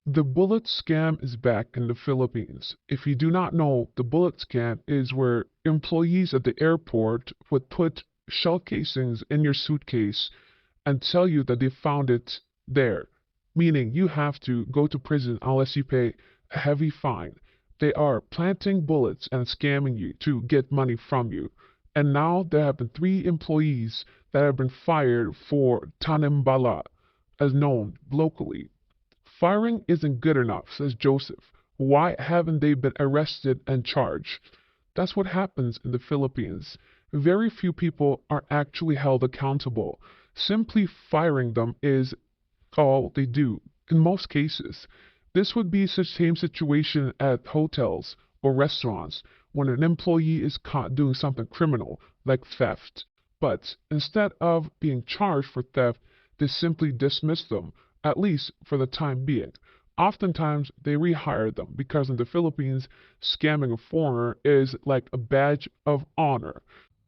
The bullet scam is back in the Philippines. If you do not know, the bullet scam is where employees at the airport would put shell casings in your suitcase and tell you that they found it there, meaning you have to go to prison unless you pay a heavy fine. They are planting bullets and scamming you to get money from you. And now there have been three employees that have been fired for tanim-bala, as known locally. Firing isn't good enough, says Joseph. Why haven't they been arrested and charged? That's what happens in the Philippines. Very few people are actually held accountable. Simply firing them is all they do, in most cases. This would be the same situation at hotels or restaurants when an employee is caught doing something criminal, like theft. But instead of being charged for theft, they simply dismiss them, at least for the time being. Oftentimes, they rehire them because in the Philippines, scamming a foreigner is like a badge of honor.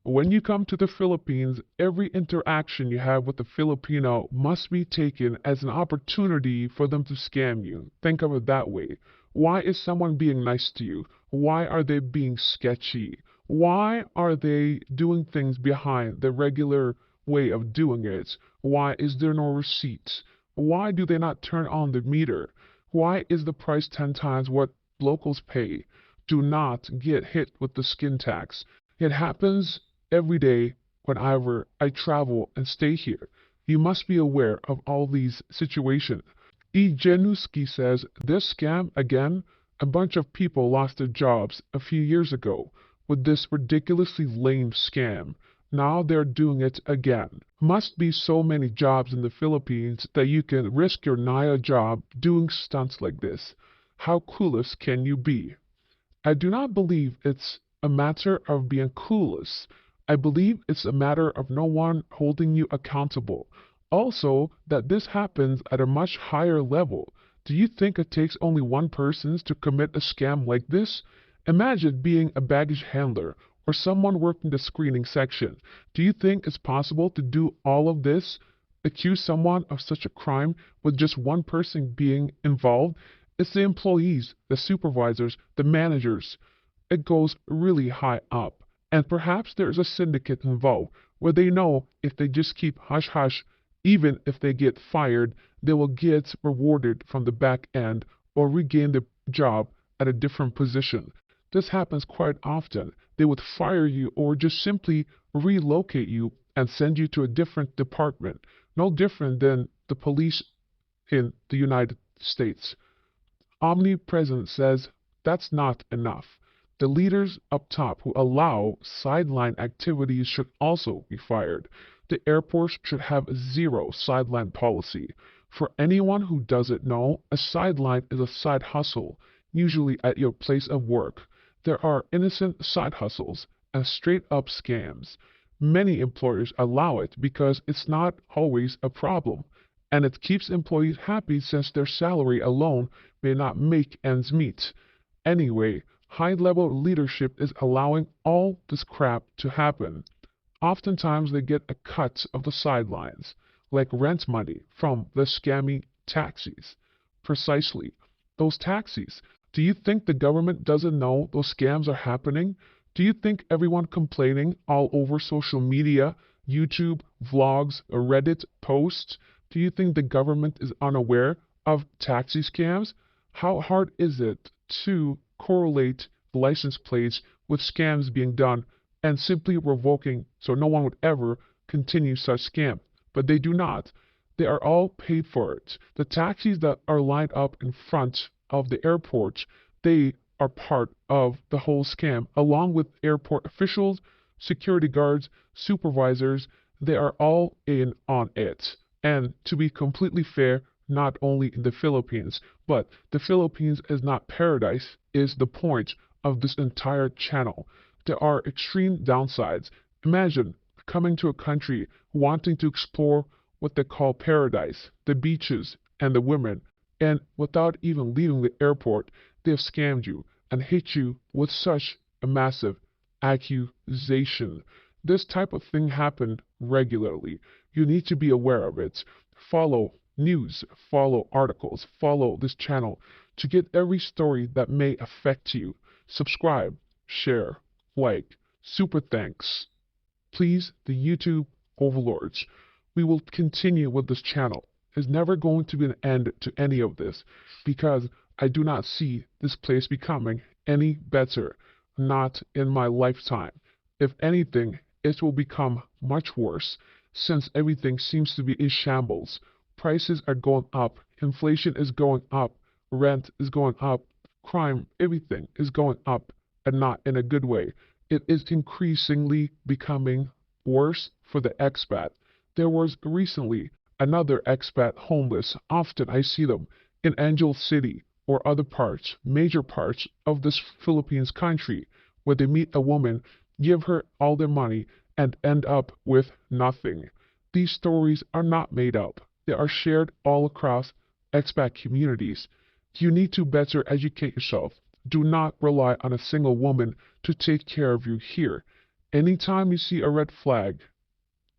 When you come to the Philippines, every interaction you have with a Filipino must be taken as an opportunity for them to scam you. Think of it that way. Why is someone being nice to you? Why are they being sketchy? Why are they doing things behind the regular way of doing it? Why is there no receipts? Why do they not turn on the meter? Why is the price 10 times what locals pay? Do not get hit with the skin tax. It happens every day whenever I travel and stay here. You must be aware of all these situations. E. Januski says, this scam again, a bunch of people lost their jobs a few years ago with this ridiculously lame scam. Now they're doing it again. Must be so many jobs in the Philippines that you can risk your Naya job doing stunts like this. How clueless can you be? I do not believe it's a matter of being clueless. I believe it's a matter of no one holding you accountable. Also, that this happens at a much higher level. Do you think it takes only one person to commit a scam like this? Imagine being a baggage handler or someone working the screening section. Do you think it's possible to do all of this? Accuse someone of such a crime with just one person being involved? It's the employees, the supervisors, the managers. It goes really high up. And perhaps there is a syndicate involved where they know if they just keep hush hush, even if they get fired, they will get rewarded from the back end or regain the job at a different position. This happens quite often. They would fire you or just simply relocate you and send you to a different department, no different than the police in the United States. Omnipresent says that's not enough. The leaders up top who allow sideline activities should also be fired. The airports should have a zero sideline policy. For anyone who doesn't know, a sideline is a side hustle, usually at your place of work. There are innocent side hustles and straight up scams. Many employers allow it because it's not always a problem, and it keeps employees happy since their salary alone may not make ends meet. Anyway, high-level leadership is allowing all this crap to happen. Oftentimes they get a cut of the sidelines, like rent money from the scammy taxis. Precisely. Those taxis. Do you think the government doesn't know those scams are happening? Do you think everyone complaining all over social media, YouTube, vlogs, Reddit posts, do you think the government is unaware of taxi scams? How hard is it to correlate the license plates with scams being done and simply revoking so no one would ever continue such scam? But they do not. They are all paid for it. The taxis that are lined up in front of the airport, they are part of the whole scam, along with airport officials, security guards, supervisors. They are all in on it. And to be completely fair, not only in the Philippines, but the Philippines is not paradise, is the point of this entire channel. There are extreme downsides. Imagine coming to a country wanting to explore what they call paradise, the beaches and the women, and without even leaving the airport, they have scammed you and hit you with such a massive accusation. This type of thing happened regularly. You need to be aware of it. Follow news, follow articles, follow this channel to get every story that may affect you. Subscribe, share, like, super thanks. Please, the YouTube overlords, we will continue with this channel. There's never going to be an end to any of this because I do not see this place becoming any better, not in my lifetime. If anything, it will become much worse since everything seems to be in shambles. Prices are going up, inflation is going up, rent is going up, crime, everything is going up, and not in a good way. It is increasingly becoming worse for the expat. There was recently another expat homeless. Often I see them in Angel City or other parts, major parts of this Philippines country, where they meet a woman, give her all their money, and end up with nothing. These stories are not made up. They are shared all across expat communities. You need to better educate yourself. Do not rely on a single woman to take care of you here. Anytime you see a red flag,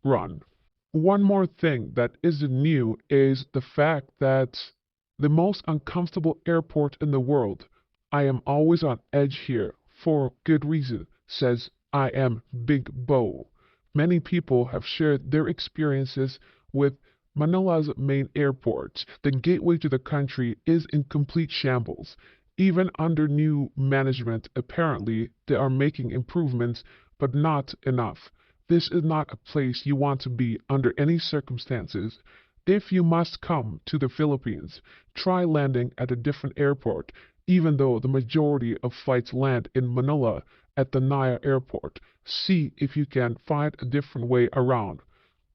run. One more thing that isn't new is the fact that the most uncomfortable airport in the world. I am always on edge here for good reason, says I am Big Bo. Many people have shared their experiences with Manila's main airport. The gateway to the country is in complete shambles. Even under new management, apparently they are making improvements, but not enough. This is not a place you want to be under any circumstances. If you must come to the Philippines, try landing at a different airport, even though the majority of flights land in Manila at the Naya airport. See if you can find a different way around.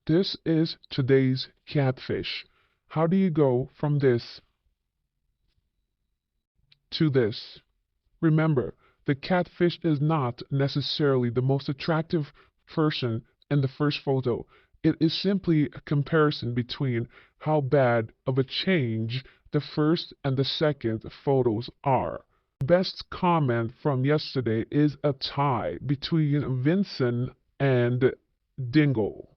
This is today's catfish. How do you go from this to this? Remember, the catfish is not necessarily the most attractive person in the first photo. It is simply a comparison between how bad of a change the first and the second photos are. Best comment from yesterday is a tie between Vincent and Dingle.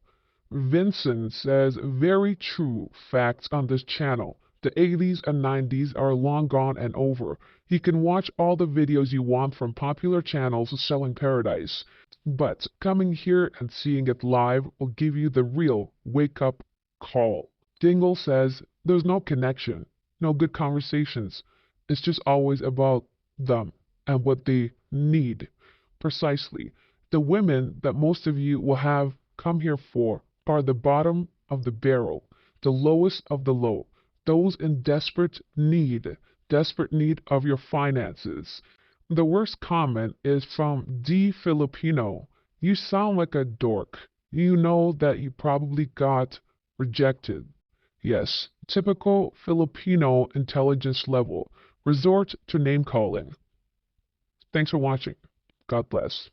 Vincent says very true facts on this channel. The 80s and 90s are long gone and over. You can watch all the videos you want from popular channels selling paradise. But coming here and seeing it live will give you the real wake-up call. Dingle says there's no connection, no good conversations. It's just always about them and what they need. Precisely. The women that most of you will have come here for are the bottom of the barrel, the lowest of the low, those in desperate need of your finances. The worst comment is from D. Filipino. You sound like a dork. You know that you probably got rejected. Yes, typical Filipino intelligence level. Resort to name calling. Thanks for watching. God bless.